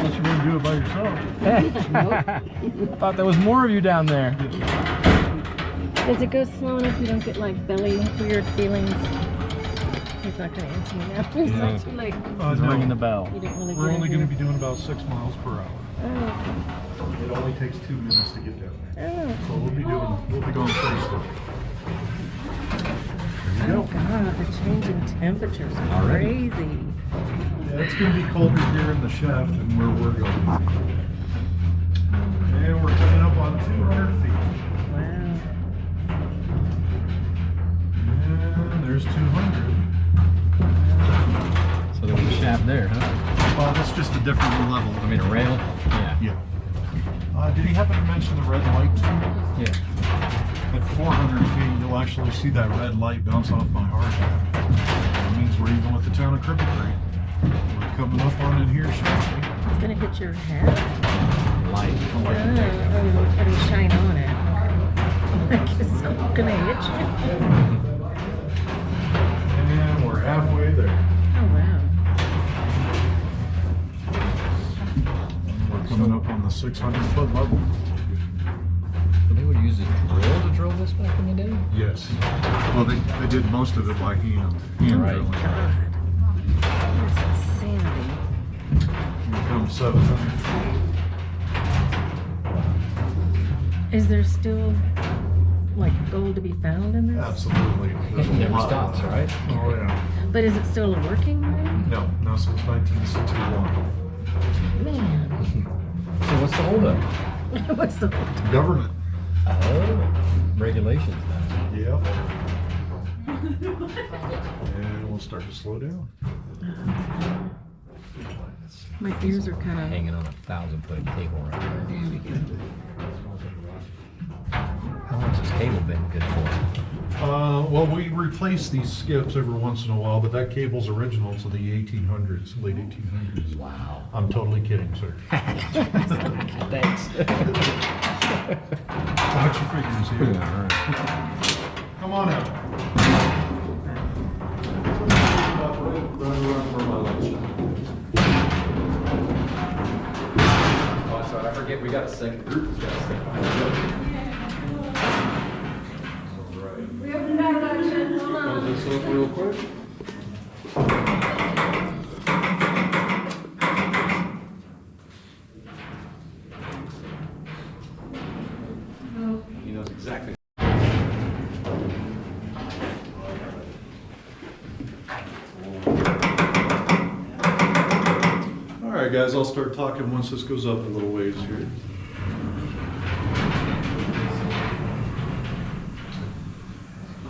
Unless you're going to do it by yourself. Thought there was more of you down there. Does it go slow enough you don't get like belly weird feelings? He's not going to answer me now. He's not too late. He's ringing the bell. You didn't really We're get only it going to here. be doing about 6 miles per hour. Oh, It only takes 2 minutes to get down there. oh. So we'll be going pretty slow. There you Oh go. God, the change in temperatures are Already? crazy. Yeah, it's going to be colder here in the shaft than where we're going. And we're coming up on 200 feet. Wow. And there's 200. So there was a shaft there, huh? Well, that's just a different level. I mean, a rail? Yeah. Yeah. Did he happen to mention the red light too? Yeah. At 400 feet, you'll actually see that red light bounce off my hard hat. That means we're even with the town of Cripple Creek. We're coming up on it here shortly. It's going to hit your head. Light. Oh, it'll shine on it. I guess I'm going to hit you. And we're halfway there. Oh, wow. We're coming up on the 600-foot level. So they would use a drill to drill this back in the day? Yes. Well, they did most of it by hand. Right. Drilling. God. That's insanity. Here comes 700 feet. Is there still like gold to be found in this? Absolutely. There's a It never lot. stops, right? Oh, yeah. But is it still a working mine? No, not since 1961. Man. So what's the holdup? What's the Government. Oh, regulations then. Yep. And we'll start to slow down. My ears are kind of. Hanging on a 1,000-foot cable right there. How long's this cable been good for? Well, we replace these skips every once in a while, but that cable's original to the 1800s, late 1800s. Wow. I'm totally kidding, sir. Thanks. Watch your figures here. All right. Come on out. Oh, sorry, I forget we got a second group that's got to step behind each other. We opened that election. Hold on. Close this up real quick. He knows exactly. All right, guys, I'll start talking once this goes up a little ways here.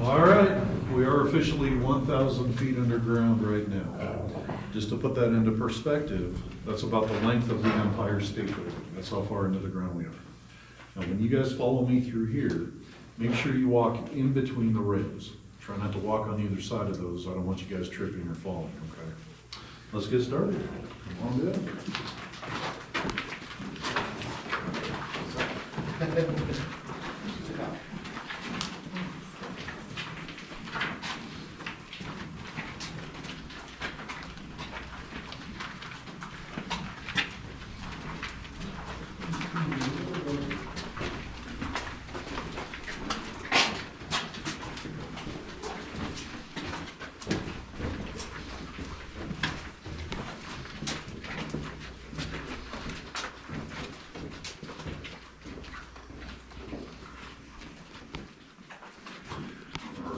All right, we are officially 1,000 feet underground right now. Just to put that into perspective, that's about the length of the Empire State Building. That's how far into the ground we are. Now, when you guys follow me through here, make sure you walk in between the rails. Try not to walk on either side of those. I don't want you guys tripping or falling, okay? Let's get started. Come on down.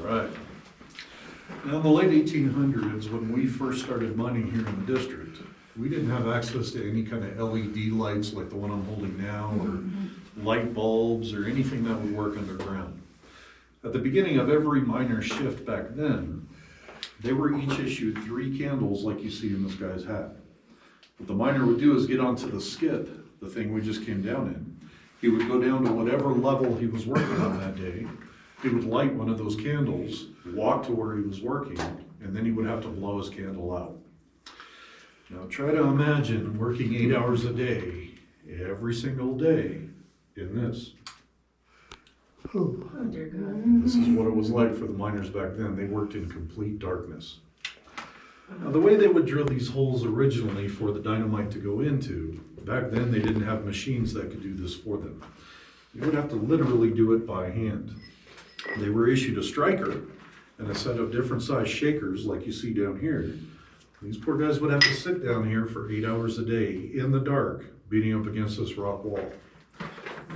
Right. Now, in the late 1800s, when we first started mining here in the district, we didn't have access to any kind of LED lights like the one I'm holding now, or light bulbs, or anything that would work underground. At the beginning of every miner's shift back then, they were each issued 3 candles like you see in this guy's hat. What the miner would do is get onto the skip, the thing we just came down in. He would go down to whatever level he was working on that day. He would light one of those candles, walk to where he was working, and then he would have to blow his candle out. Now try to imagine working 8 hours a day, every single day, in this. Oh, dear God. This is what it was like for the miners back then. They worked in complete darkness. Now, the way they would drill these holes originally for the dynamite to go into, back then they didn't have machines that could do this for them. They would have to literally do it by hand. They were issued a striker and a set of different size shakers like you see down here. These poor guys would have to sit down here for 8 hours a day in the dark, beating up against this rock wall.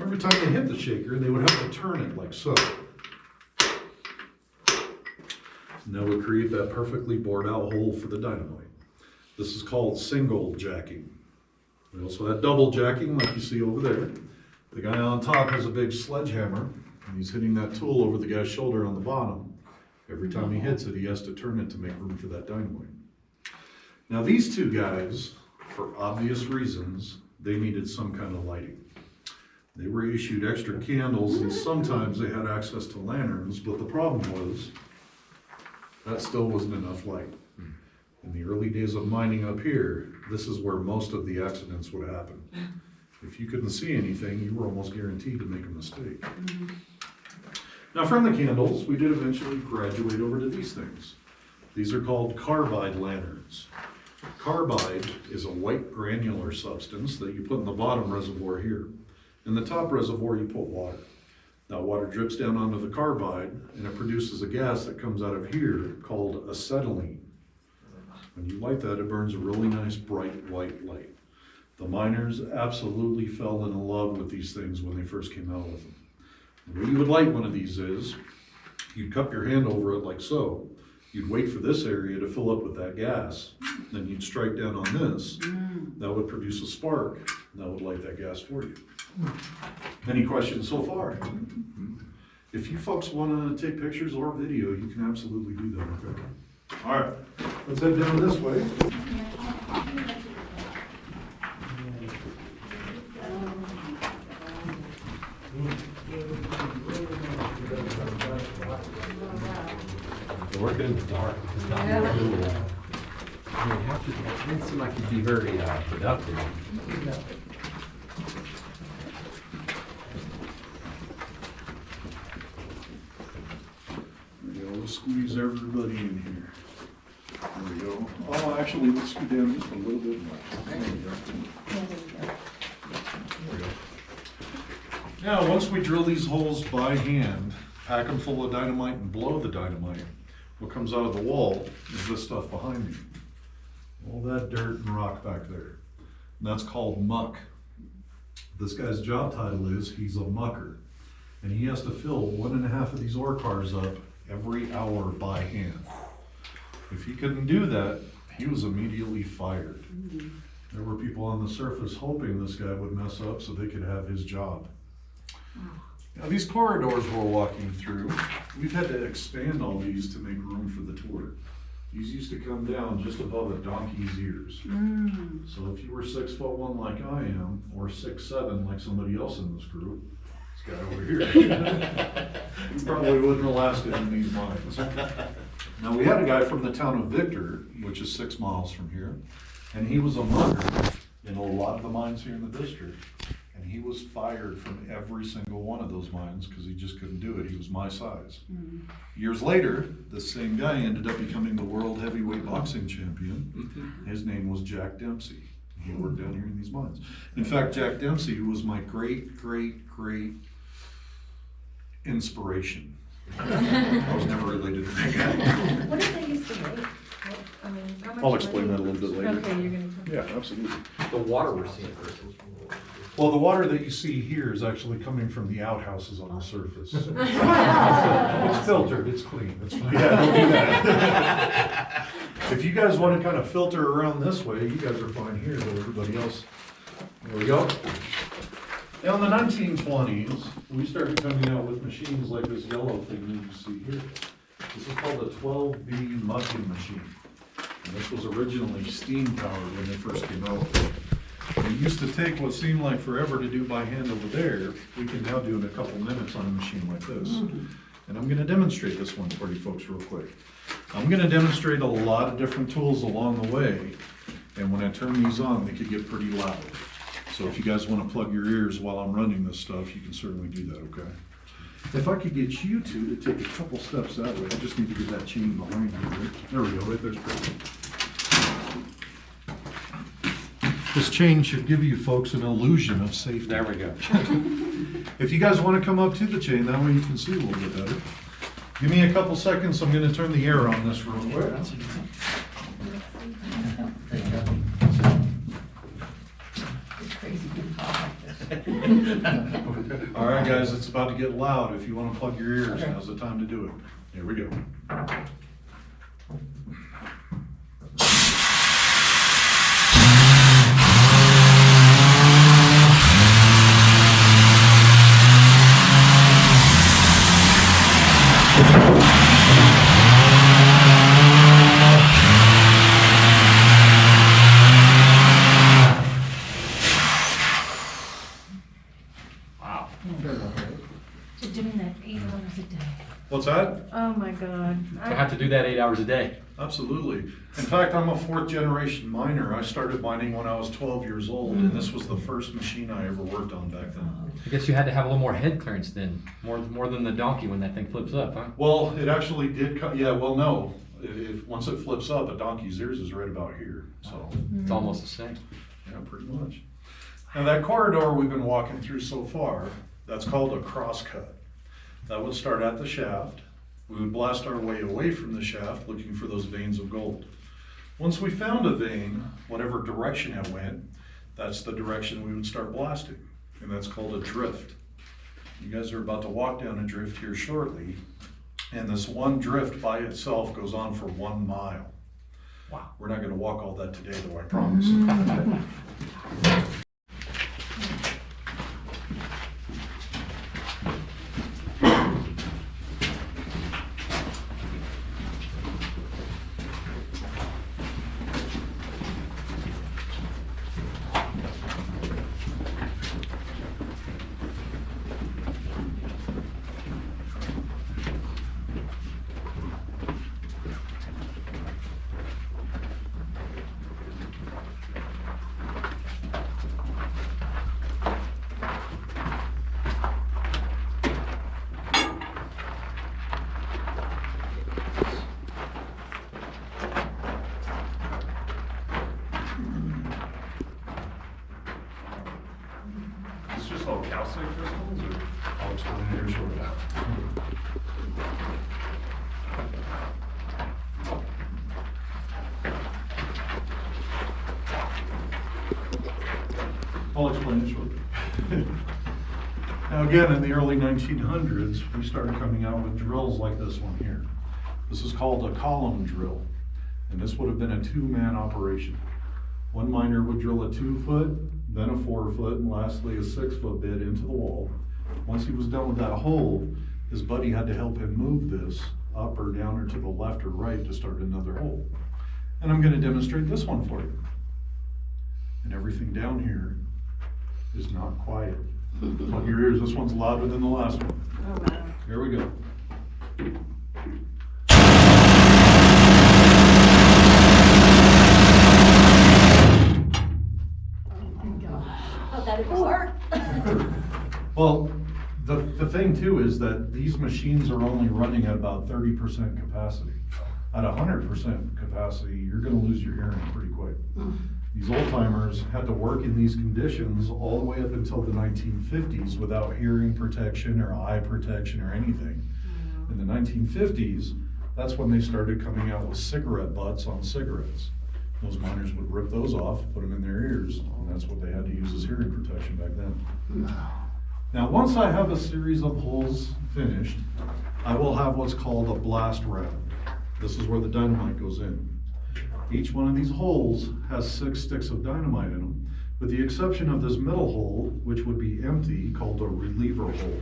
Every time they hit the shaker, they would have to turn it like so. And that would create that perfectly bored out hole for the dynamite. This is called single jacking. We also had double jacking like you see over there. The guy on top has a big sledgehammer and he's hitting that tool over the guy's shoulder on the bottom. Every time he hits it, he has to turn it to make room for that dynamite. Now these two guys, for obvious reasons, they needed some kind of lighting. They were issued extra candles and sometimes they had access to lanterns, but the problem was that still wasn't enough light. In the early days of mining up here, this is where most of the accidents would happen. If you couldn't see anything, you were almost guaranteed to make a mistake. Now from the candles, we did eventually graduate over to these things. These are called carbide lanterns. Carbide is a white granular substance that you put in the bottom reservoir here. In the top reservoir, you put water. That water drips down onto the carbide and it produces a gas that comes out of here called acetylene. When you light that, it burns a really nice bright white light. The miners absolutely fell in love with these things when they first came out with them. The way you would light one of these is, you'd cup your hand over it like so, you'd wait for this area to fill up with that gas, then you'd strike down on this, that would produce a spark, and that would light that gas for you. Any questions so far? If you folks want to take pictures or video, you can absolutely do that, okay? All right, let's head down this way. Working in the dark is not really cool. I mean, it didn't seem like it'd be very productive. There we go, we'll squeeze everybody in here. There we go. Oh, actually, let's scoot down just a little bit more. There we go. There we go. Now, once we drill these holes by hand, pack them full of dynamite and blow the dynamite, what comes out of the wall is this stuff behind me. All that dirt and rock back there. And that's called muck. This guy's job title is he's a mucker. And he has to fill 1.5 of these ore cars up every hour by hand. If he couldn't do that, he was immediately fired. There were people on the surface hoping this guy would mess up so they could have his job. Now these corridors we're walking through, we've had to expand all these to make room for the tour. These used to come down just above a donkey's ears. So if you were 6'1" like I am, or 6'7" like somebody else in this group, this guy over here, you probably wouldn't have lasted in these mines. Now we had a guy from the town of Victor, which is 6 miles from here, and he was a mucker in a lot of the mines here in the district. And he was fired from every single one of those mines because he just couldn't do it. He was my size. Years later, this same guy ended up becoming the world heavyweight boxing champion. His name was Jack Dempsey. He worked down here in these mines. In fact, Jack Dempsey was my great inspiration. I was never related to that guy. What did they used to make? I mean, how much I'll explain that money? a little bit later. Okay, you're gonna tell me. Yeah, absolutely. The water we're seeing first. Well, the water that you see here is actually coming from the outhouses on the surface. It's filtered, it's clean, it's fine. Yeah, don't do that. If you guys want to kind of filter around this way, you guys are fine here, but everybody else, there we go. Now in the 1920s, we started coming out with machines like this yellow thing that you see here. This is called a 12B mucking machine. And this was originally steam powered when they first came out. It used to take what seemed like forever to do by hand over there. We can now do in a couple minutes on a machine like this. And I'm going to demonstrate this one for you folks real quick. I'm going to demonstrate a lot of different tools along the way. And when I turn these on, they could get pretty loud. So if you guys want to plug your ears while I'm running this stuff, you can certainly do that, okay? If I could get you two to take a couple steps that way, I just need to get that chain behind you. There we go, right there's perfect. This chain should give you folks an illusion of safety. There we go. If you guys want to come up to the chain, that way you can see a little bit better. Give me a couple seconds, I'm gonna turn the air on this real quick. All right, guys, it's about to get loud. If you want to plug your ears, now's the time to do it. Here we go. You're doing that 8 hours a day. What's that? Oh my God. I have to do that 8 hours a day. Absolutely. In fact, I'm a 4th generation miner. I started mining when I was 12 years old, and this was the first machine I ever worked on back then. I guess you had to have a little more head clearance then, more than the donkey when that thing flips up, huh? Well, it actually did yeah, well, no. Once it flips up, a donkey's ears is right about here, so. It's almost the same. Yeah, pretty much. Now that corridor we've been walking through so far, that's called a crosscut. That would start at the shaft. We would blast our way away from the shaft looking for those veins of gold. Once we found a vein, whatever direction it went, that's the direction we would start blasting. And that's called a drift. You guys are about to walk down a drift here shortly. And this one drift by itself goes on for 1 mile. Wow. We're not gonna walk all that today though, I promise. It's just all calcium crystals, or? I'll explain it here shortly. I'll explain it shortly. Now again, in the early 1900s, we started coming out with drills like this one here. This is called a column drill, and this would have been a 2-man operation. One miner would drill a 2-foot, then a 4-foot, and lastly a 6-foot bit into the wall. Once he was done with that hole, his buddy had to help him move this up or down or to the left or right to start another hole. And I'm going to demonstrate this one for you. And everything down here is not quiet. Plug your ears, this one's louder than the last one. Oh wow. Here we go. Oh, that hurt. Well, the thing too is that these machines are only running at about 30% capacity. At 100% capacity, you're gonna lose your hearing pretty quick. These old timers had to work in these conditions all the way up until the 1950s without hearing protection or eye protection or anything. In the 1950s, that's when they started coming out with cigarette butts on cigarettes. Those miners would rip those off, put them in their ears, and that's what they had to use as hearing protection back then. Now, once I have a series of holes finished, I will have what's called a blast round. This is where the dynamite goes in. Each one of these holes has 6 sticks of dynamite in them, with the exception of this middle hole, which would be empty, called a reliever hole.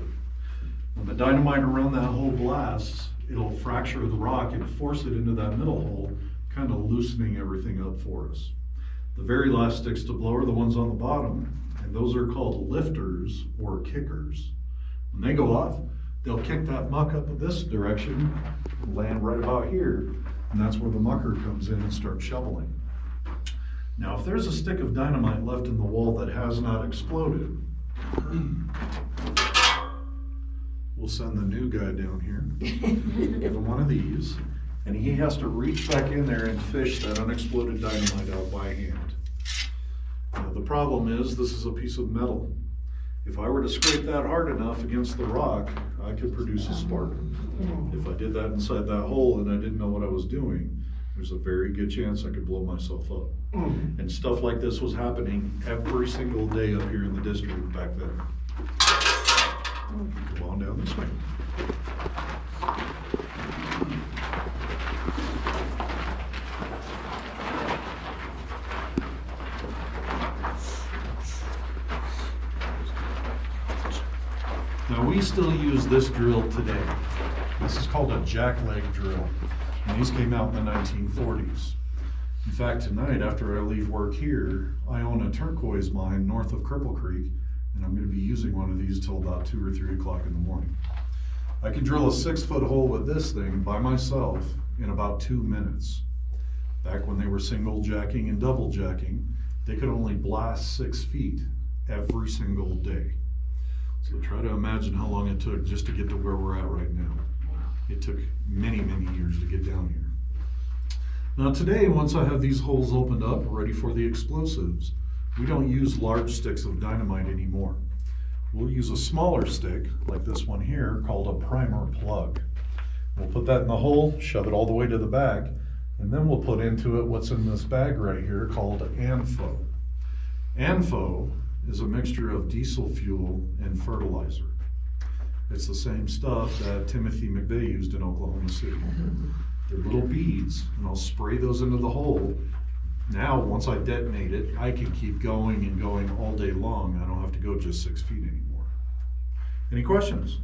When the dynamite around that hole blasts, it'll fracture the rock and force it into that middle hole, kind of loosening everything up for us. The very last sticks to blow are the ones on the bottom, and those are called lifters or kickers. When they go off, they'll kick that muck up in this direction, land right about here, and that's where the mucker comes in and starts shoveling. Now, if there's a stick of dynamite left in the wall that has not exploded, we'll send the new guy down here, give him one of these, and he has to reach back in there and fish that unexploded dynamite out by hand. The problem is, this is a piece of metal. If I were to scrape that hard enough against the rock, I could produce a spark. If I did that inside that hole and I didn't know what I was doing, there's a very good chance I could blow myself up. And stuff like this was happening every single day up here in the district back then. Go on down this way. Now we still use this drill today. This is called a jackleg drill, and these came out in the 1940s. In fact, tonight after I leave work here, I own a turquoise mine north of Cripple Creek, and I'm going to be using one of these till about 2 or 3 o'clock in the morning. I can drill a 6-foot hole with this thing by myself in about 2 minutes. Back when they were single jacking and double jacking, they could only blast 6 feet every single day. So try to imagine how long it took just to get to where we're at right now. It took many, many years to get down here. Now today, once I have these holes opened up, ready for the explosives, we don't use large sticks of dynamite anymore. We'll use a smaller stick, like this one here, called a primer plug. We'll put that in the hole, shove it all the way to the back, and then we'll put into it what's in this bag right here called ANFO. ANFO is a mixture of diesel fuel and fertilizer. It's the same stuff that Timothy McVeigh used in Oklahoma City. They're little beads, and I'll spray those into the hole. Now, once I detonate it, I can keep going and going all day long. I don't have to go just 6 feet anymore. Any questions?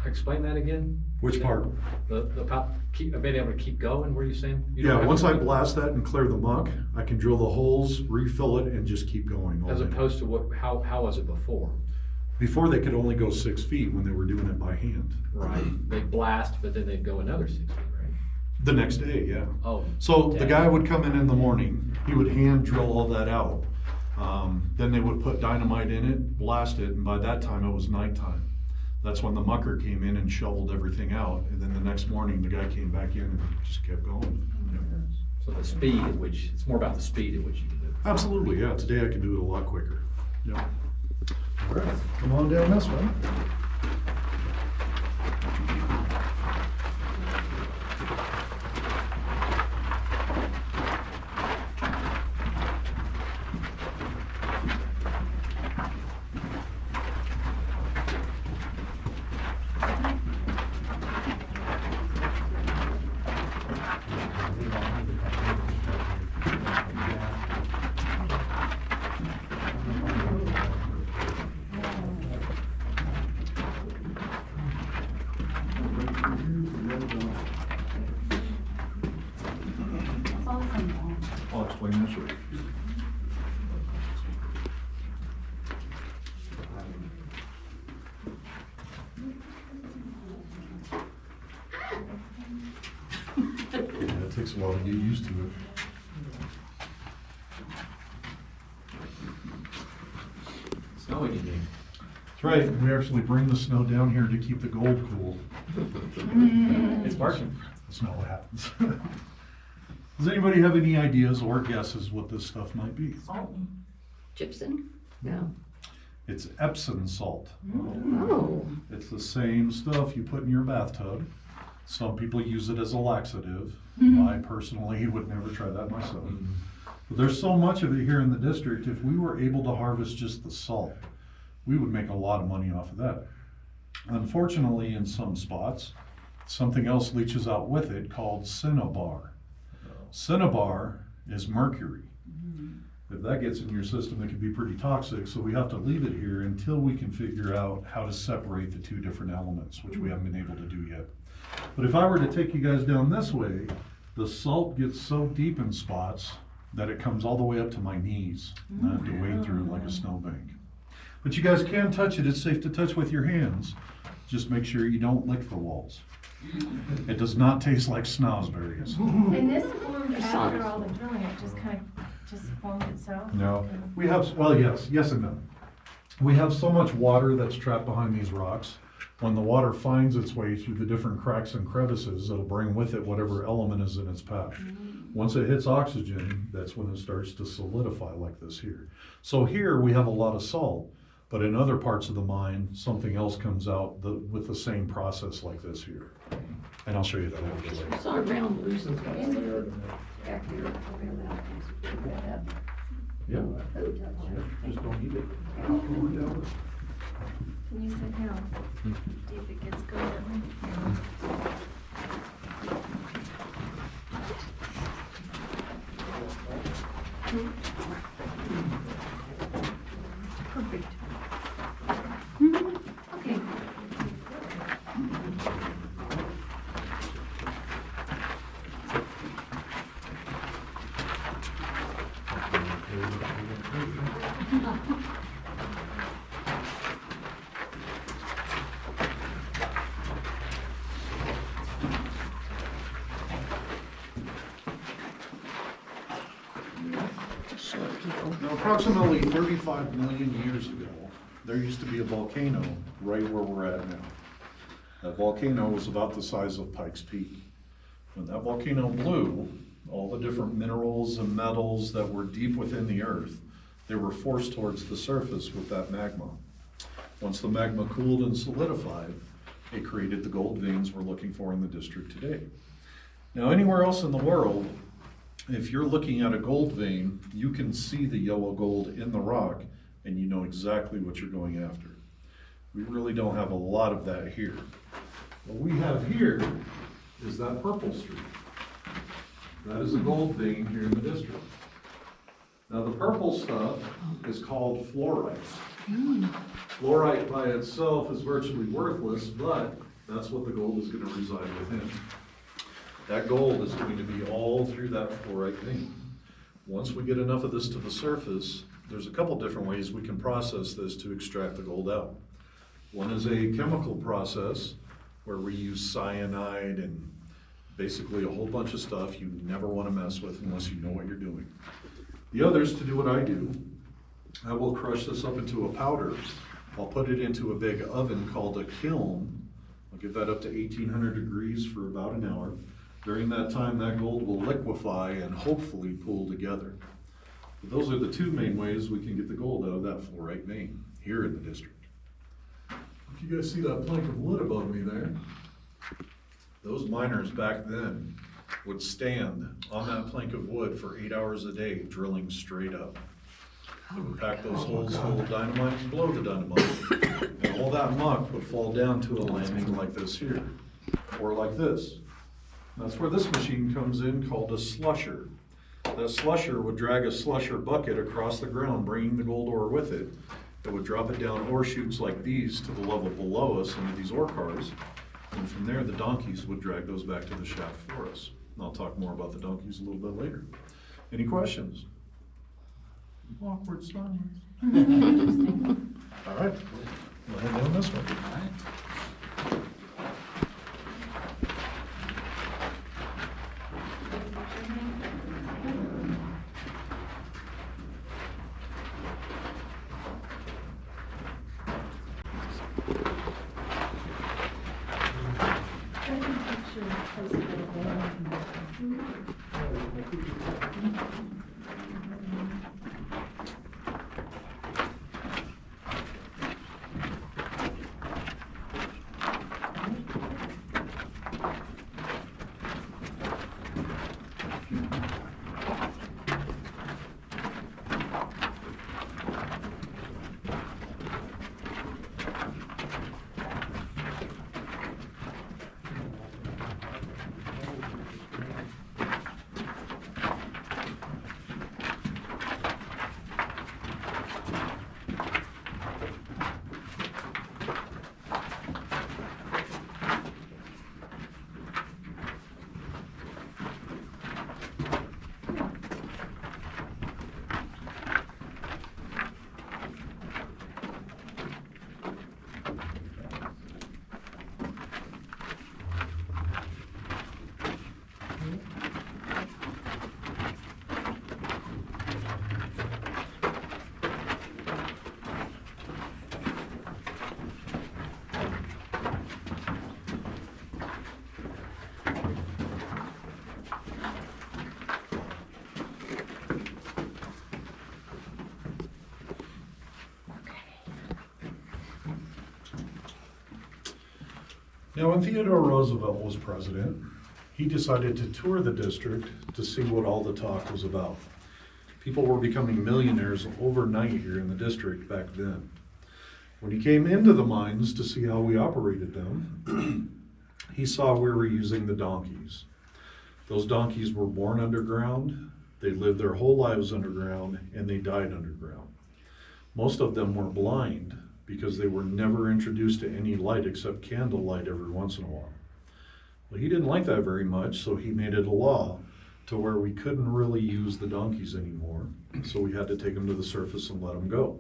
Explain that again? Which part? Being able to keep going, what are you saying? You don't Yeah, have once to- I blast that and clear the muck, I can drill the holes, refill it, and just keep going all As day. opposed to how was it before? Before, they could only go 6 feet when they were doing it by hand. Right. They'd blast, but then they'd go another 6 feet, right? The next day, yeah. Oh. So the okay. guy would come in the morning, he would hand drill all that out. Then they would put dynamite in it, blast it, and by that time it was nighttime. That's when the mucker came in and shoveled everything out, and then the next morning the guy came back in and just kept going. Yeah. So the speed at which, it's more about the speed at which you can do it. Absolutely, yeah, today I can do it a lot quicker. Yeah. All right, come on down this way. I'll explain that shortly. Yeah, it takes a while to get used to it. Snowing, you mean? That's right, we actually bring the snow down here to keep the gold cool. It's working. That's not what happens. Does anybody have any ideas or guesses what this stuff might be? Gypsum? No. It's Epsom salt. Oh. It's the same stuff you put in your bathtub. Some people use it as a laxative. I personally would never try that myself. But there's so much of it here in the district, if we were able to harvest just the salt, we would make a lot of money off of that. Unfortunately, in some spots, something else leaches out with it called cinnabar. Cinnabar is mercury. If that gets in your system, it can be pretty toxic, so we have to leave it here until we can figure out how to separate the two different elements, which we haven't been able to do yet. But if I were to take you guys down this way, the salt gets so deep in spots that it comes all the way up to my knees. And I have to wade through it like a snowbank. But you guys can touch it. It's safe to touch with your hands. Just make sure you don't lick the walls. It does not taste like snozberries. And this formed after all the drilling, it just kind of just formed itself? No, we have, well, yes and no. We have so much water that's trapped behind these rocks. When the water finds its way through the different cracks and crevices, it'll bring with it whatever element is in its path. Once it hits oxygen, that's when it starts to solidify like this here. So here we have a lot of salt, but in other parts of the mine, something else comes out with the same process like this here. And I'll show you that a little bit later. It's not round loose and stuff. Back here, over that. Yeah, Oh, touch. just don't eat it. Can you sit down? See if it gets going. Perfect. Okay. Short people. Now, approximately 35 million years ago, there used to be a volcano right where we're at now. That volcano was about the size of Pikes Peak. When that volcano blew, all the different minerals and metals that were deep within the earth, they were forced towards the surface with that magma. Once the magma cooled and solidified, it created the gold veins we're looking for in the district today. Now, anywhere else in the world, if you're looking at a gold vein, you can see the yellow gold in the rock and you know exactly what you're going after. We really don't have a lot of that here. What we have here is that purple streak. That is a gold vein here in the district. Now the purple stuff is called fluorite. Fluorite by itself is virtually worthless, but that's what the gold is going to reside within. That gold is going to be all through that fluorite vein. Once we get enough of this to the surface, there's a couple different ways we can process this to extract the gold out. One is a chemical process where we use cyanide and basically a whole bunch of stuff you never want to mess with unless you know what you're doing. The other is to do what I do. I will crush this up into a powder. I'll put it into a big oven called a kiln. I'll get that up to 1800 degrees for about an hour. During that time, that gold will liquefy and hopefully pool together. But those are the two main ways we can get the gold out of that fluorite vein here in the district. If you guys see that plank of wood above me there, those miners back then would stand on that plank of wood for 8 hours a day, drilling straight up. They would pack those holes full of dynamite and blow the dynamite. And all that muck would fall down to a landing like this here, or like this. That's where this machine comes in, called a slusher. That slusher would drag a slusher bucket across the ground, bringing the gold ore with it. It would drop it down ore chutes like these to the level below us into these ore cars. And from there, the donkeys would drag those back to the shaft for us. And I'll talk more about the donkeys a little bit later. Any questions? Awkward silence. All right, we'll head down this one. Now, when Theodore Roosevelt was president, he decided to tour the district to see what all the talk was about. People were becoming millionaires overnight here in the district back then. When he came into the mines to see how we operated them, he saw we were using the donkeys. Those donkeys were born underground, they lived their whole lives underground, and they died underground. Most of them were blind because they were never introduced to any light except candlelight every once in a while. Well, he didn't like that very much, so he made it a law to where we couldn't really use the donkeys anymore, so we had to take them to the surface and let them go.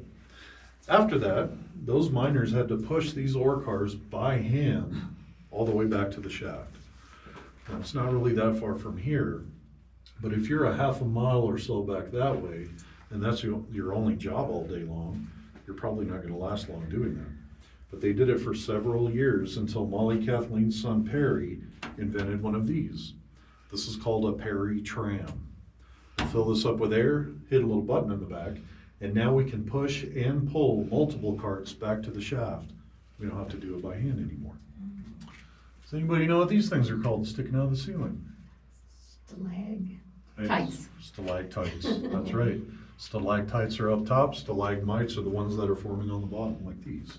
After that, those miners had to push these ore cars by hand all the way back to the shaft. Now, it's not really that far from here, but if you're a half a mile or so back that way, and that's your only job all day long, you're probably not gonna last long doing that. But they did it for several years until Mollie Kathleen's son Perry invented one of these. This is called a Perry tram. Fill this up with air, hit a little button in the back, and now we can push and pull multiple carts back to the shaft. We don't have to do it by hand anymore. Does anybody know what these things are called sticking out of the ceiling? Tights. Stalactites, that's right. Stalactites are up top, stalagmites are the ones that are forming on the bottom like these.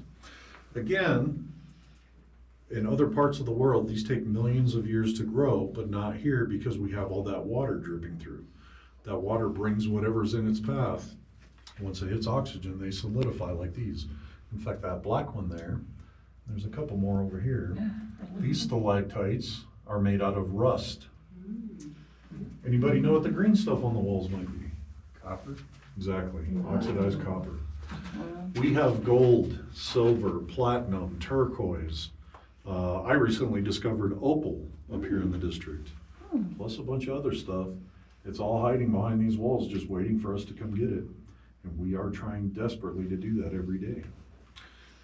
Again, in other parts of the world, these take millions of years to grow, but not here because we have all that water dripping through. That water brings whatever's in its path. Once it hits oxygen, they solidify like these. In fact, that black one there's a couple more over here. These stalactites are made out of rust. Anybody know what the green stuff on the walls might be? Copper? Exactly, oxidized copper. We have gold, silver, platinum, turquoise. I recently discovered opal up here in the district, plus a bunch of other stuff. It's all hiding behind these walls, just waiting for us to come get it. And we are trying desperately to do that every day.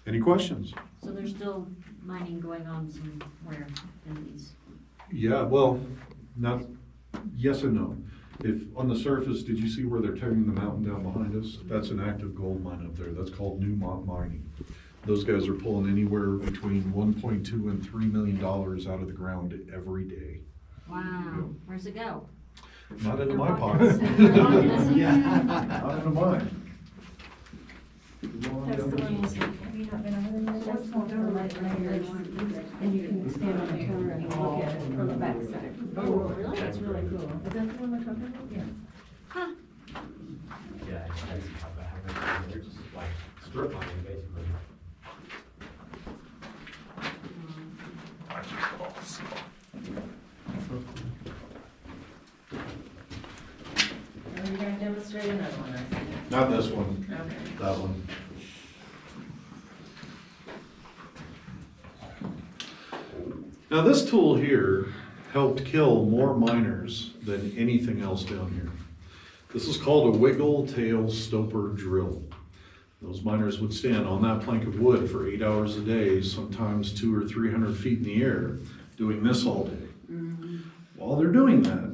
Any questions? So there's still mining going on somewhere in these? Yeah, well, not, yes and no. If, on the surface, did you see where they're tearing the mountain down behind us? That's an active gold mine up there. That's called Newmont Mining. Those guys are pulling anywhere between 1.2 and $3 million out of the ground every day. Wow, where's it go? Not into my Their pocket. pockets. Not into mine. That's the ones, have you not been over there? That's one door right there. And you can stand on the counter and look at it from the backside. Oh, really? That's really cool. Is that the one we're talking about? Yeah. Huh. Yeah, I see how that happens. They're just like strip mining, basically. Are you gonna demonstrate another one, I see? Not this one, Okay. that one. Now this tool here helped kill more miners than anything else down here. This is called a wiggle tail stopper drill. Those miners would stand on that plank of wood for 8 hours a day, sometimes 200 or 300 feet in the air, doing this all day. While they're doing that,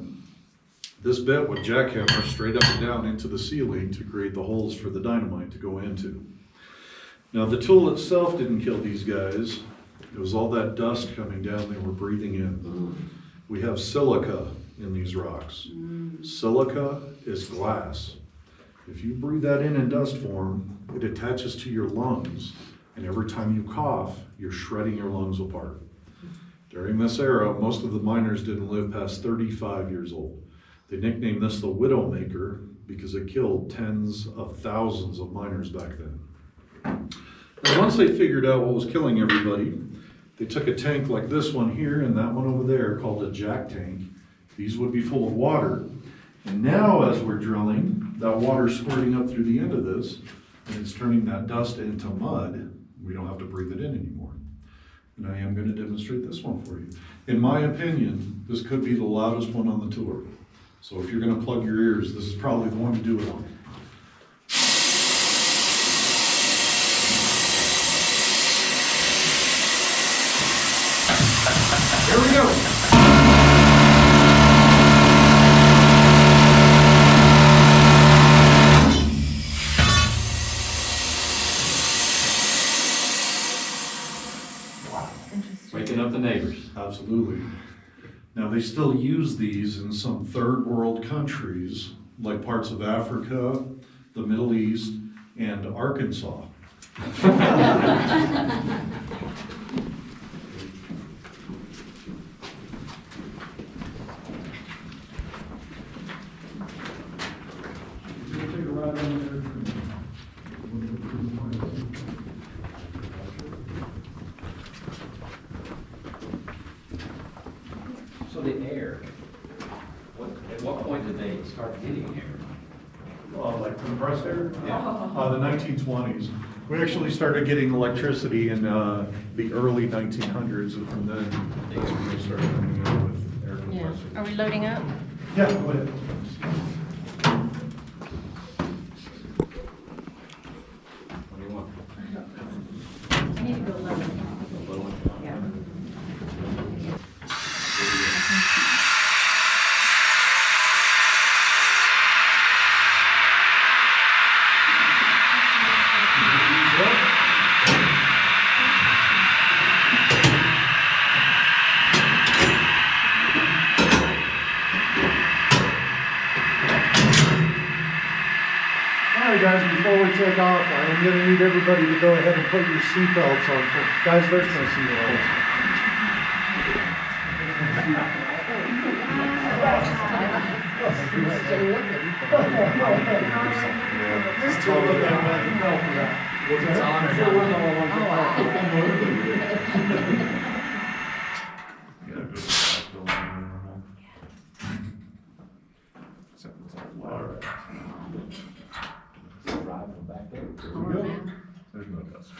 this bit would jackhammer straight up and down into the ceiling to create the holes for the dynamite to go into. Now the tool itself didn't kill these guys. It was all that dust coming down they were breathing in. We have silica in these rocks. Silica is glass. If you breathe that in dust form, it attaches to your lungs, and every time you cough, you're shredding your lungs apart. During this era, most of the miners didn't live past 35 years old. They nicknamed this the Widowmaker because it killed tens of thousands of miners back then. Now, once they figured out what was killing everybody, they took a tank like this one here and that one over there called a jack tank. These would be full of water. And now as we're drilling, that water's squirting up through the end of this, and it's turning that dust into mud. We don't have to breathe it in anymore. And I am going to demonstrate this one for you. In my opinion, this could be the loudest one on the tour. So if you're going to plug your ears, this is probably the one to do it on. Here we go. Interesting. Wait, waking up the neighbors. Absolutely. Now, they still use these in some third world countries, like parts of Africa, the Middle East, and Arkansas. So the air, at what point did they start getting air? Like compressed air? Yeah. The 1920s. We actually started getting electricity in the early 1900s, and from then, that's when they started coming in with air Yeah. compressors. Are we loading up? Yeah, go ahead. What do you want? I need to go lower. A little one? Yeah. All right, guys, before we take off, I am going to need everybody to go ahead and put your seatbelts on. Guys, there's no seatbelts. Just tell them that magic bell for that. It's on or Sure, not? we're not on All right. Arrival back there. Here we go. There's no dust.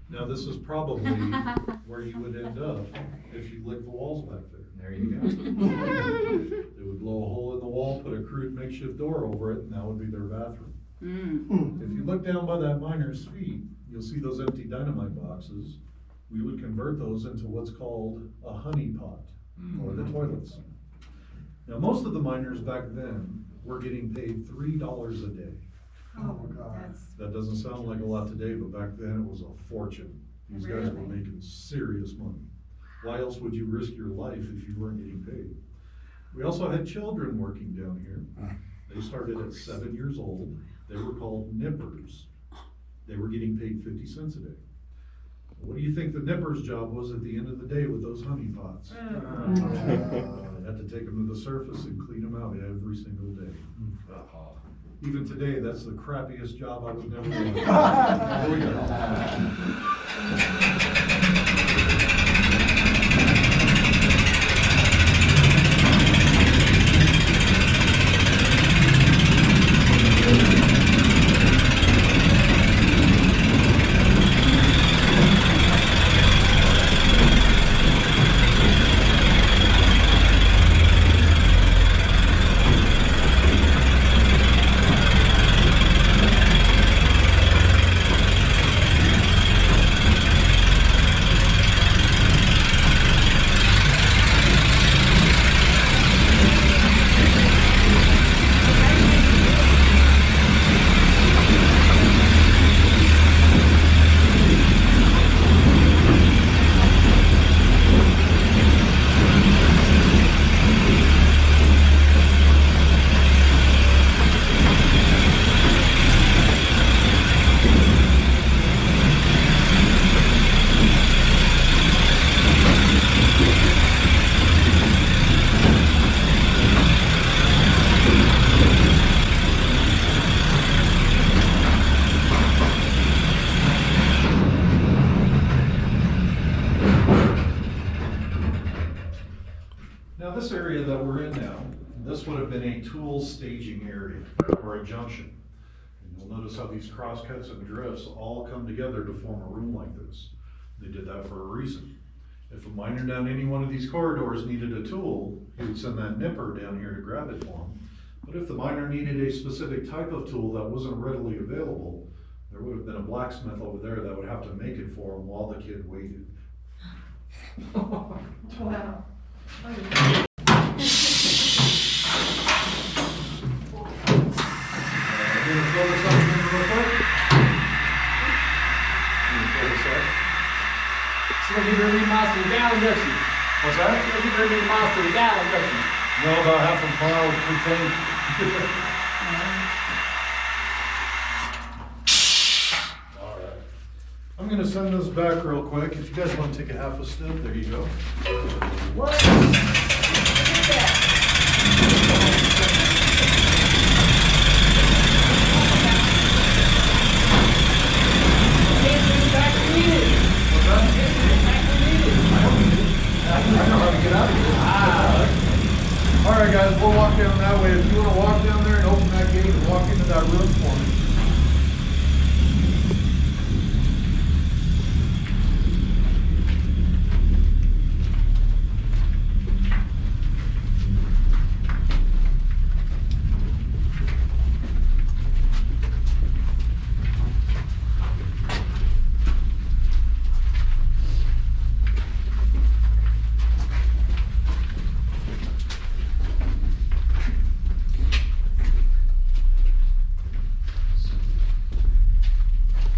Now, this is probably where you would end up if you licked the walls back there. There you go. They would blow a hole in the wall, put a crude makeshift door over it, and that would be their bathroom. If you look down by that miner's feet, you'll see those empty dynamite boxes. We would convert those into what's called a honey pot, or the toilets. Now, most of the miners back then were getting paid $3 a day. Oh, my God. That doesn't sound like a lot today, but back then it was a fortune. These guys were making serious money. Why else would you risk your life if you weren't getting paid? We also had children working down here. They started at 7 years old. They were called nippers. They were getting paid 50 cents a day. What do you think the nipper's job was at the end of the day with those honey pots? They had to take them to the surface and clean them out every single day. Even today, that's the crappiest job I would never do. Here we area that we're in now, this would have been a tool staging area or a junction. And you'll notice how these crosscuts and drifts all come together to form a room like this. They did that for a reason. If a miner down any one of these corridors needed a tool, he would send that nipper down here to grab it for him. But if the miner needed a specific type of tool that wasn't readily available, there would have been a blacksmith over there that would have to make it for him while the kid waited. Wow. I'm gonna throw this up here real quick. I'm gonna throw this up. So you heard me miles to the gallon, does she? What's that? You heard me miles to the gallon, does she? No, about half a mile per tank. All right. I'm gonna send this back real quick. If you guys wanna take a half a step, there you go. What? Look at that. What's that? I know how to get out of here. All right, guys, we'll walk down that way. If you wanna walk down there and open that gate and walk into that room for me.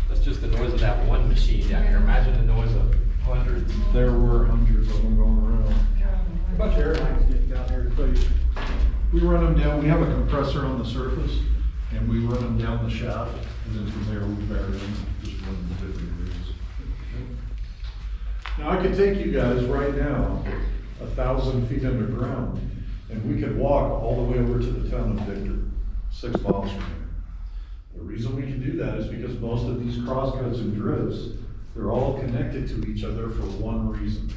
That's just the noise of that one machine down here. Imagine the noise of hundreds. There were hundreds of them going around. A bunch of airlines getting down here to place. We run them down, we have a compressor on the surface, and we run them down the shaft, and then from there we bury them, just run them to different areas. Now, I could take you guys right now, 1,000 feet underground, and we could walk all the way over to the town of Victor, 6 miles from here. The reason we can do that is because most of these crosscuts and drifts, they're all connected to each other for one reason.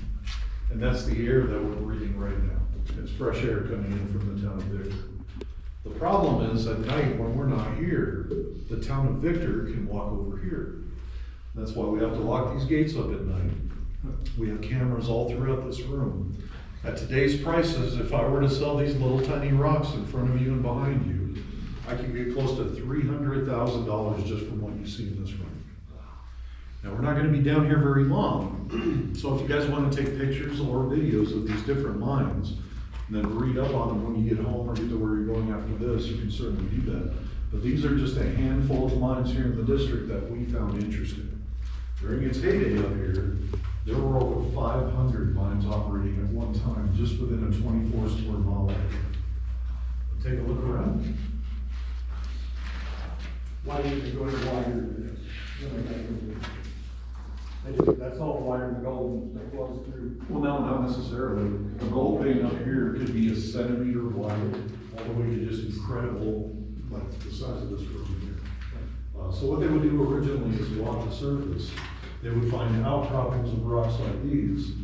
And that's the air that we're breathing right now. It's fresh air coming in from the town of Victor. The problem is at night when we're not here, the town of Victor can walk over here. That's why we have to lock these gates up at night. We have cameras all throughout this room. At today's prices, if I were to sell these little tiny rocks in front of you and behind you, I can get close to $300,000 just from what you see in this room. Now, we're not gonna be down here very long, so if you guys wanna take pictures or videos of these different mines, and then read up on them when you get home or get to where you're going after this, you can certainly do that. But these are just a handful of mines here in the district that we found interesting. During its heyday up here, there were over 500 mines operating at one time, just within a 24 square mile area. Take a look around. Why didn't they go any wider than this? That's all wider than gold that flows through. Well, no, not necessarily. The gold vein up here could be a centimeter wide, all the way to just incredible, like the size of this room here. So what they would do originally is walk the surface. They would find outcroppings of rocks like these.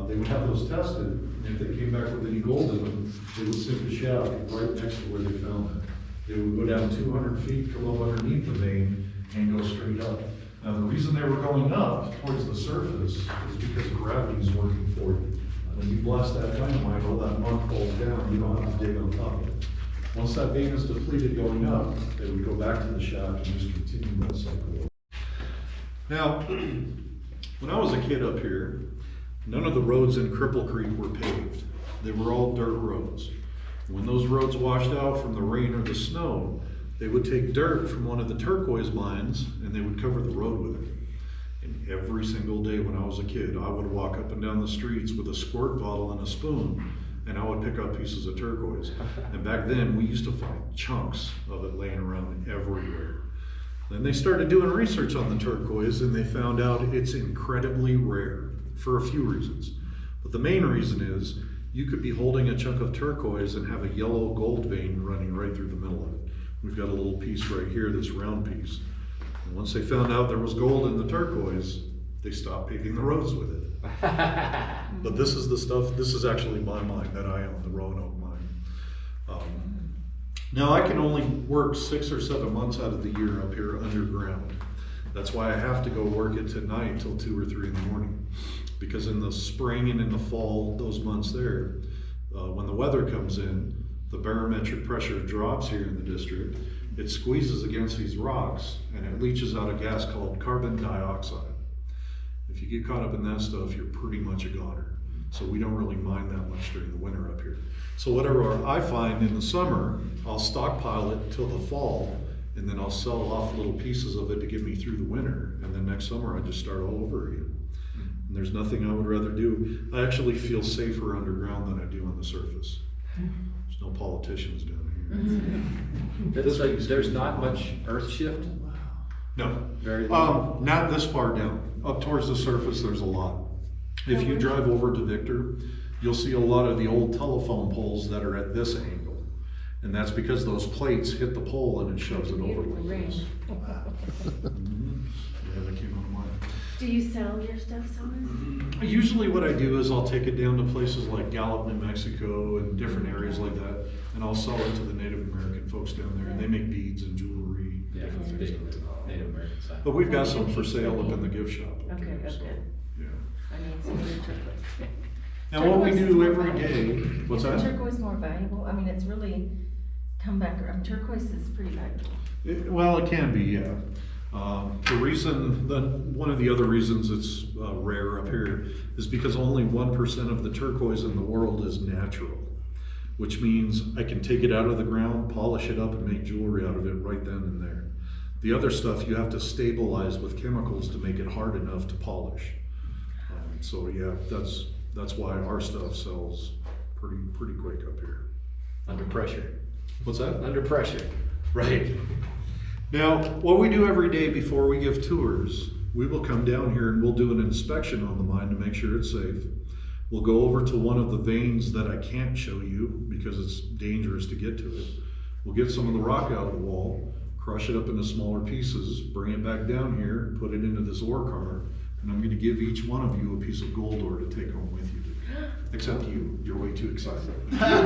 They would have those tested, and if they came back with any gold in them, they would sink a shaft right next to where they found it. They would go down 200 feet to low underneath the vein and go straight up. Now, the reason they were going up towards the surface is because gravity is working for you. When you blast that dynamite, all that mud falls down, you don't have to dig on top of it. Once that vein is depleted going up, they would go back to the shaft and just continue that cycle. Now, when I was a kid up here, none of the roads in Cripple Creek were paved. They were all dirt roads. When those roads washed out from the rain or the snow, they would take dirt from one of the turquoise mines and they would cover the road with it. And every single day when I was a kid, I would walk up and down the streets with a squirt bottle and a spoon, and I would pick up pieces of turquoise. And back then, we used to find chunks of it laying around everywhere. Then they started doing research on the turquoise and they found out it's incredibly rare for a few reasons. But the main reason is you could be holding a chunk of turquoise and have a yellow gold vein running right through the middle of it. We've got a little piece right here, this round piece. And once they found out there was gold in the turquoise, they stopped paving the roads with it. But this is the stuff, this is actually my mine that I own, the Roanoke mine. Now I can only work 6 or 7 months out of the year up here underground. That's why I have to go work it tonight till 2 or 3 in the morning. Because in the spring and in the fall, those months there, when the weather comes in, the barometric pressure drops here in the district, it squeezes against these rocks and it leaches out a gas called carbon dioxide. If you get caught up in that stuff, you're pretty much a goner. So we don't really mine that much during the winter up here. So whatever I find in the summer, I'll stockpile it till the fall, and then I'll sell off little pieces of it to get me through the winter. And then next summer I just start all over again. And there's nothing I would rather do. I actually feel safer underground than I do on the surface. There's no politicians down here. It's like, there's not much earth shift? No. Very little? Not this far down. Up towards the surface, there's a lot. If you drive over to Victor, you'll see a lot of the old telephone poles that are at this angle. And that's because those plates hit the pole and it shoves it over like this. Yeah, that came out of mine. Do you sell your stuff somewhere? Usually what I do is I'll take it down to places like Gallup, New Mexico and different areas like that. And I'll sell it to the Native American folks down there, and they make beads and jewelry. Yeah, it's a big Native American side. But we've got some for sale up in the gift shop. up Okay, there, good, so, good. yeah. I need some new turquoise. Now what we Turquoise do is every more day, valuable. what's Is that? turquoise more valuable? I mean, it's really come back around. Turquoise is pretty valuable. Well, it can be, yeah. One of the other reasons it's rare up here is because only 1% of the turquoise in the world is natural, which means I can take it out of the ground, polish it up, and make jewelry out of it right then and there. The other stuff you have to stabilize with chemicals to make it hard enough to polish. So yeah, that's why our stuff sells pretty quick up here. Under pressure. What's that? Under pressure. Right. Now, what we do every day before we give tours, we will come down here and we'll do an inspection on the mine to make sure it's safe. We'll go over to one of the veins that I can't show you because it's dangerous to get to it. We'll get some of the rock out of the wall, crush it up into smaller pieces, bring it back down here, put it into this ore car, and I'm going to give each one of you a piece of gold ore to take home with you. Except you, you're way too excited. There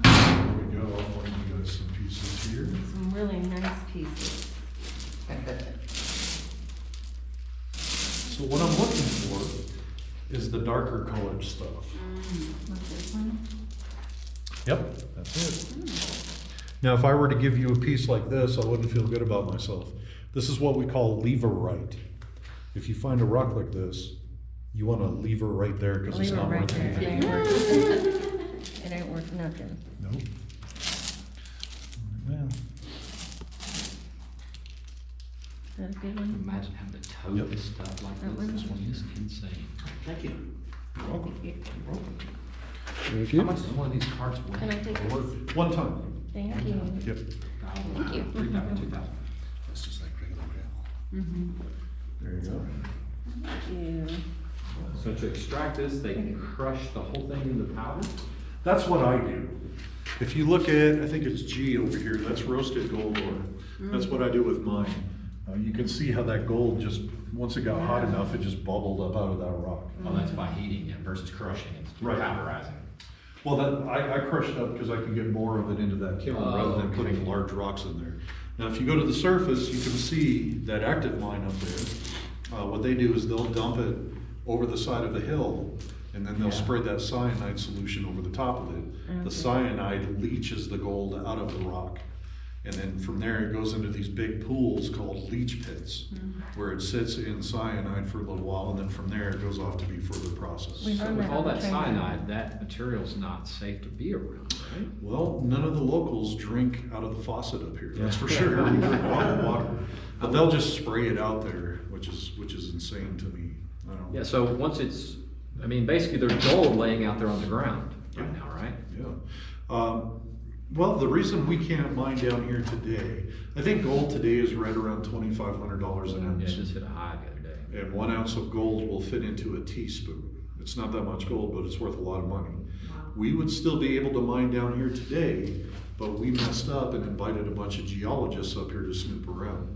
we go, I'll find you guys some pieces here. Some really nice pieces. So what I'm looking for is the darker colored stuff. What's this one? Yep, that's it. Now, if I were to give you a piece like this, I wouldn't feel good about myself. This is what we call leverite. If you find a rock like this, you want to lever right there because it's Leave it not right worth there. It anything. ain't worth it ain't worth nothing. Nope. Well, Is that a good one? Imagine having to tote Yep. this stuff like That this. one? This one is insane. thank you. You're welcome. You're welcome. How much does one of these carts weigh? Can I take Or- this? One ton. Thank you. Yep. Thank you. 3,000, 2,000. That's just like regular gravel. Mm-hmm. There you go. Thank you. So to extract this, they crush the whole thing into powder? That's what I do. If you look at, I think it's G over here, that's roasted gold ore. That's what I do with mine. You can see how that gold just, once it got hot enough, it just bubbled up out of that rock. Oh, that's by heating it versus crushing it, Right. powderizing. Well, that, I crushed it up because I can get more of it into that kiln Oh, rather than okay. putting large rocks in there. Now, if you go to the surface, you can see that active mine up there. What they do is they'll dump it over the side of the hill, and then they'll Yeah. spread that cyanide solution over the top of it. The cyanide leaches the gold out of the rock. And then from there, it goes into these big pools called leach pits, where it sits in cyanide for a little while, and then from there, it goes off to be further processed. We So learned with that all on the that train. cyanide, that material's not safe to be around, right? Well, none of the locals drink out of the faucet up here, that's for sure. We drink bottled water. But they'll just spray it out there, which is insane to me. I don't. Yeah, so once it's, I mean, basically there's gold laying out there on the ground right now, right? Yeah. Well, the reason we can't mine down here today, I think gold today is right around $2,500 an Yeah, ounce. it just hit a high the other day. And 1 ounce of gold will fit into a teaspoon. It's not that much gold, but it's worth a lot of money. We would still be able to mine down here today, but we messed up and invited a bunch of geologists up here to snoop around.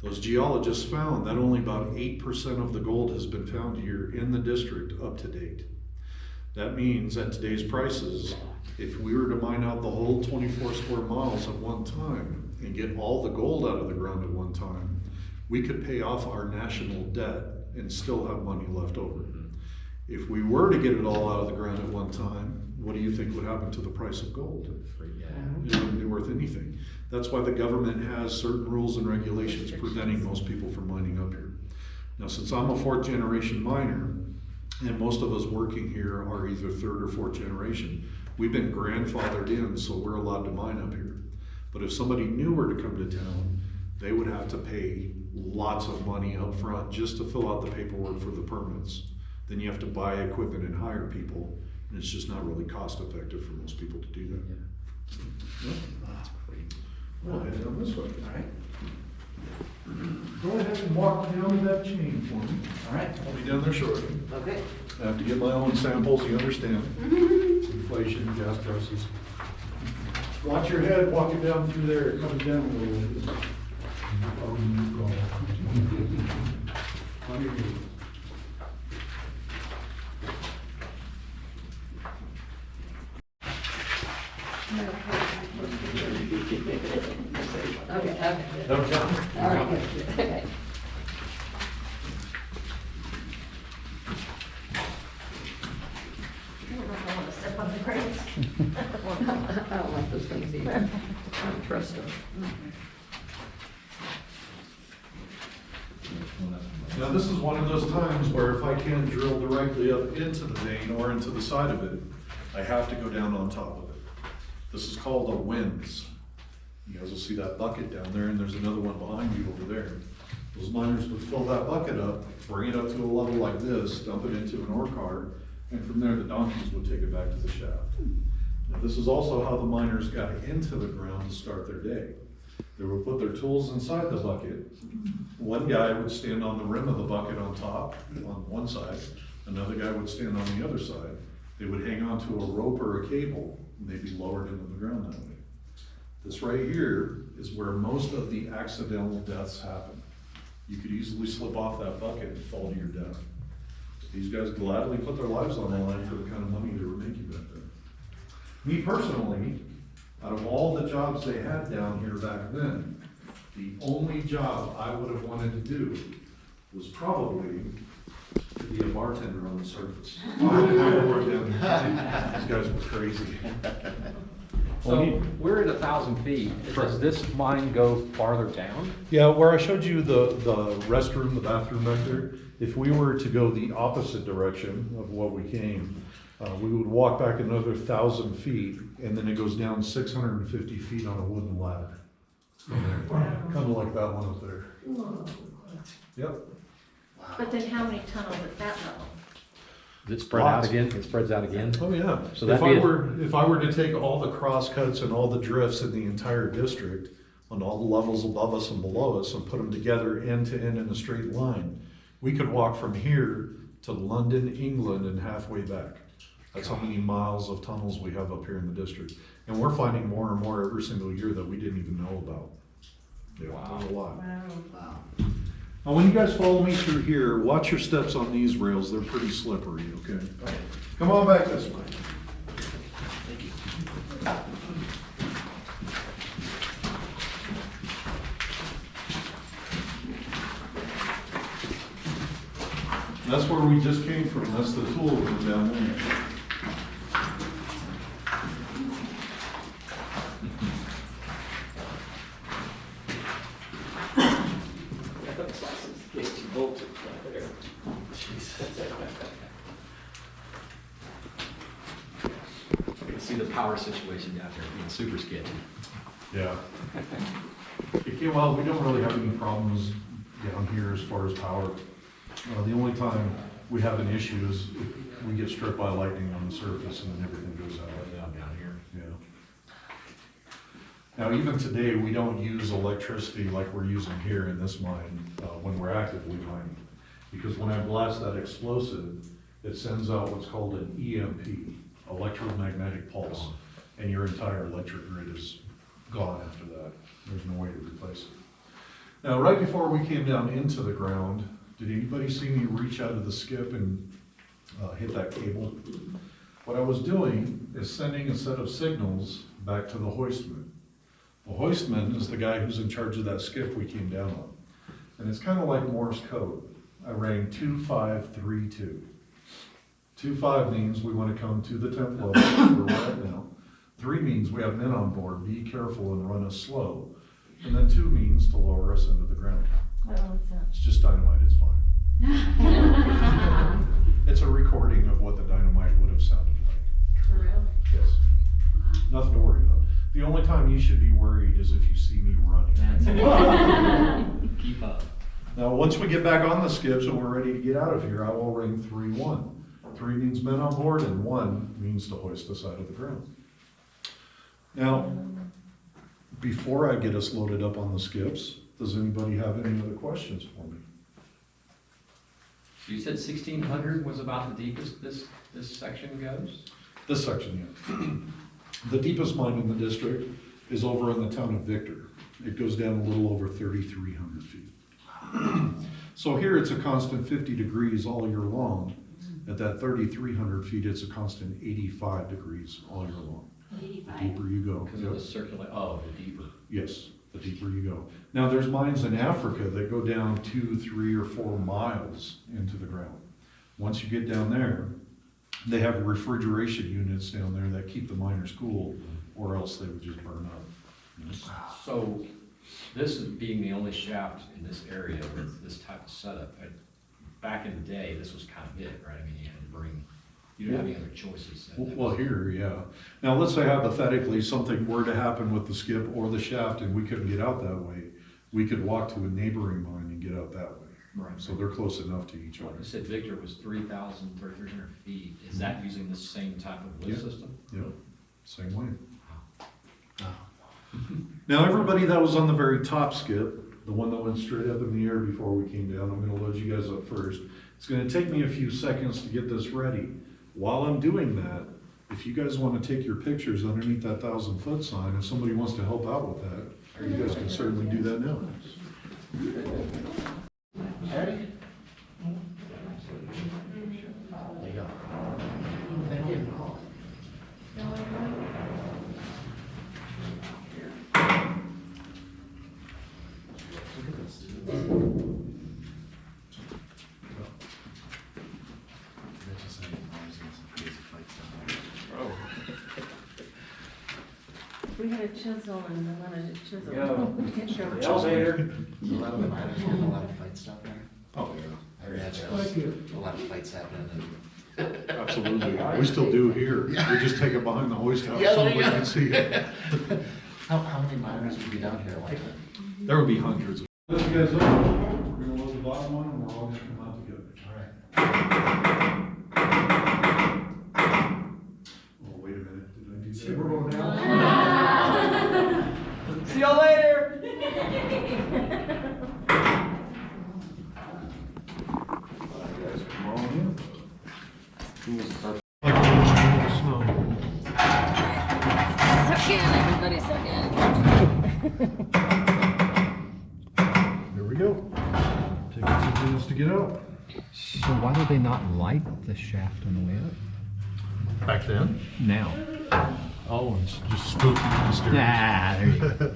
Those geologists found that only about 8% of the gold has been found here in the district up to date. That means at today's prices, if we were to mine out the whole 24 square miles at one time and get all the gold out of the ground at one time, we could pay off our national debt and still have money left over. If we were to get it all out of the ground at one time, what do you think would happen to the price of gold? It wouldn't be worth anything. That's why the government has certain rules and regulations preventing most people from mining up here. Now, since I'm a fourth generation miner, and most of us working here are either third or fourth generation, we've been grandfathered in, so we're allowed to mine up here. But if somebody new were to come to town, they would have to pay lots of money up front just to fill out the paperwork for the permits. Then you have to buy equipment and hire people, and it's just not really cost effective for most people to do that. Yeah. Well, head down this way. All right. Go ahead and walk down that chain for me. All right. I'll be down there shortly. Okay. I have to get my own samples, you understand. Inflation, gas prices. Watch your head walking down through there, it comes down a little bit. Underneath. Okay. Don't jump. All right, okay. I don't know if I want to step on the crates. I don't like those things either. I don't trust them. Now, this is one of those times where if I can't drill directly up into the vein or into the side of it, I have to go down on top of it. This is called a winze. You guys will see that bucket down there, and there's another one behind you over there. Those miners would fill that bucket up, bring it up to a level like this, dump it into an ore car, and from there the donkeys would take it back to the shaft. Now, this is also how the miners got into the ground to start their day. They would put their tools inside the bucket. One guy would stand on the rim of the bucket on top, on one side. Another guy would stand on the other side. They would hang onto a rope or a cable, and they'd be lowered into the ground that way. This right here is where most of the accidental deaths happen. You could easily slip off that bucket and fall to your death. These guys gladly put their lives on the line for the kind of money they were making back then. Me personally, out of all the jobs they had down here back then, the only job I would have wanted to do was probably to be a bartender on the surface. I didn't want to work down there. These guys were crazy. So we're at 1,000 feet. Does this mine go farther down? Yeah, where I showed you the restroom, the bathroom back there, if we were to go the opposite direction of what we came, we would walk back another 1,000 feet, and then it goes down 650 feet on a wooden ladder. Kind of like that one up there. Yep. But then how many tunnels at that level? Does it spread out Lots. again? It spreads out again? Oh, yeah. So If that'd be if I were to take all the cross cuts and all the drifts in the entire district, on all the levels above us and below us, and put them together end to end in a straight line, we could walk from here to London, England, and halfway back. That's how many miles of tunnels we have up here in the district. And we're finding more and more every single year that we didn't even know about. Yeah, there's a lot. Now, when you guys follow me through here, watch your steps on these rails. They're pretty slippery, okay? Come on back this way. That's where we just came from. That's the tool room down there. I can see the power situation down there being super sketchy. Yeah. Well, we don't really have any problems down here as far as power. The only time we have an issue is if we get struck by lightning on the surface and then everything goes out down here. Yeah. Now, even today, we don't use electricity like we're using here in this mine when we're actively mining. Because when I blast that explosive, it sends out what's called an EMP, electromagnetic pulse, and your entire electric grid is gone after that. There's no way to replace it. Now, right before we came down into the ground, did anybody see me reach out of the skip and hit that cable? What I was doing is sending a set of signals back to the hoistman. The hoistman is the guy who's in charge of that skip we came down on. And it's kind of like Morse code. I rang 2532. 25 means we want to come to the 10th level where we're at now. 3 means we have men on board, be careful and run us slow. And then 2 means to lower us into the ground. Oh, what's that? It's just dynamite, it's fine. It's a recording of what the dynamite would have sounded like. For real? Yes. Nothing to worry about. The only time you should be worried is if you see me running. Keep up. Now, once we get back on the skips and we're ready to get out of here, I will ring 3-1. 3 means men on board and 1 means to hoist us out of the ground. Now, before I get us loaded up on the skips, does anybody have any other questions for me? So you said 1,600 was about the deepest this section goes? This section, yeah. The deepest mine in the district is over in the town of Victor. It goes down a little over 3,300 feet. So here it's a constant 50 degrees all year long. At that 3,300 feet, it's a constant 85 degrees all year long. The deeper you go. Because of the circulation, oh, the deeper. Yes, the deeper you go. Now, there's mines in Africa that go down 2, 3, or 4 miles into the ground. Once you get down there, they have refrigeration units down there that keep the miners cool, or else they would just burn up. So this is being the only shaft in this area with this type of setup. Back in the day, this was kind of it, right? I mean, you had to bring, you didn't have any other choices. Well, here, yeah. Now, let's say hypothetically, something were to happen with the skip or the shaft and we couldn't get out that way. We could walk to a neighboring mine and get out that way. Right. So they're close enough to each other. You said Victor was 3,300 feet. Is that using the same type of lift Yeah. system? Yeah, same way. Now, everybody that was on the very top skip, the one that went straight up in the air before we came down, I'm gonna load you guys up first. It's gonna take me a few seconds to get this ready. While I'm doing that, if you guys wanna take your pictures underneath that 1,000-foot sign, if somebody wants to help out with that, you guys can certainly do that now. Ready? There you go. Thank you. We had a chisel and they wanted a chisel. The elevator. A lot of miners have a lot of fights down there. Oh, yeah. I read there's a lot of fights happening. Absolutely. We still do here. We just take it behind the hoist house Yeah, so there we you can go. see it. How many miners would be down here like that? There would be hundreds. Let you guys up. We're gonna load the bottom one and we're all gonna come out together. Oh, wait a minute. Did I do that? We're going down. See y'all later. Guys, come on in. Suck in, everybody, suck in. Here we go. Take a few minutes to get out. So why do they not light the shaft on the way up? Back then? Now. Oh, it's just spooky and mysterious. There you go.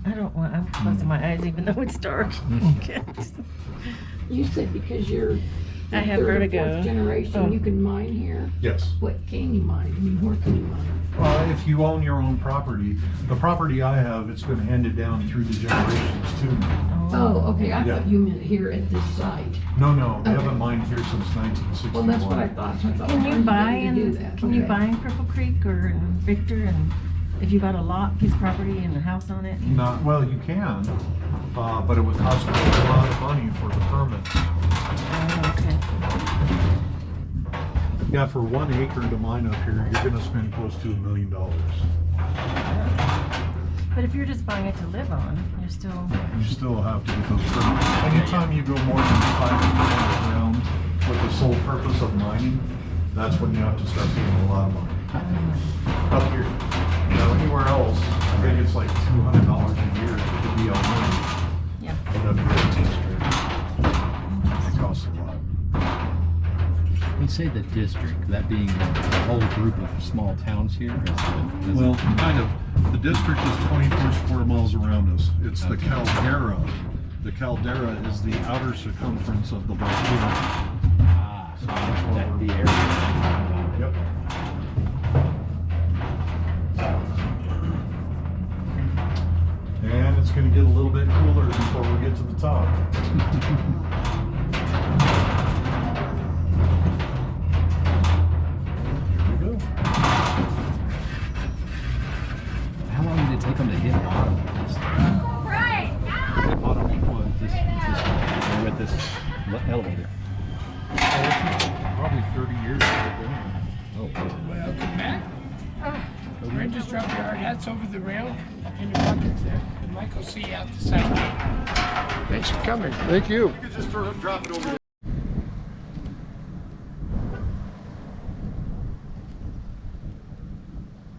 I don't want, I'm closing my eyes even though it's dark. You said because you're I have third or vertigo. fourth generation, Oh. you can mine here. Yes. What can you mine? I mean, where can you mine? Well, if you own your own property, the property I have, it's been handed down through the generations to me. Oh, okay, I Yeah. thought you meant here at this site. No, they Okay. haven't mined here since 1961. Well, that's what I thought. So I thought, Can why you did buy they do in, that? can you Okay. buy in Cripple Creek or in Victor, and if you bought a lot, piece of property and a house on it? Not, well, you can, but it would cost a lot of money for the permits. Oh, okay. Yeah, for 1 acre to mine up here, you're gonna spend close to $1 million. But if you're just buying it to live on, you're still, You still have to get those permits. Anytime you go more than 5 feet underground with the sole purpose of mining, that's when you have to start paying a lot of money. Up here, you know, anywhere else, I think it's like $200 a year to be on mining. yeah. You say the district, that being the whole group of small towns here? Well, kind of. The district is 24 square miles around us. It's the caldera. The caldera is the outer circumference of the volcano. Ah, so that's what the area. Yep. And it's going to get a little bit cooler before we get to the top. Here we go. How long did it take them to hit bottom with this? Right. Hit bottom with this elevator? Probably 30 years. Oh, Welcome back. Register up yard, that's over the rail in the buckets there. And Mike will see you out the side. Thanks for coming. Thank you. You could just drop it over there.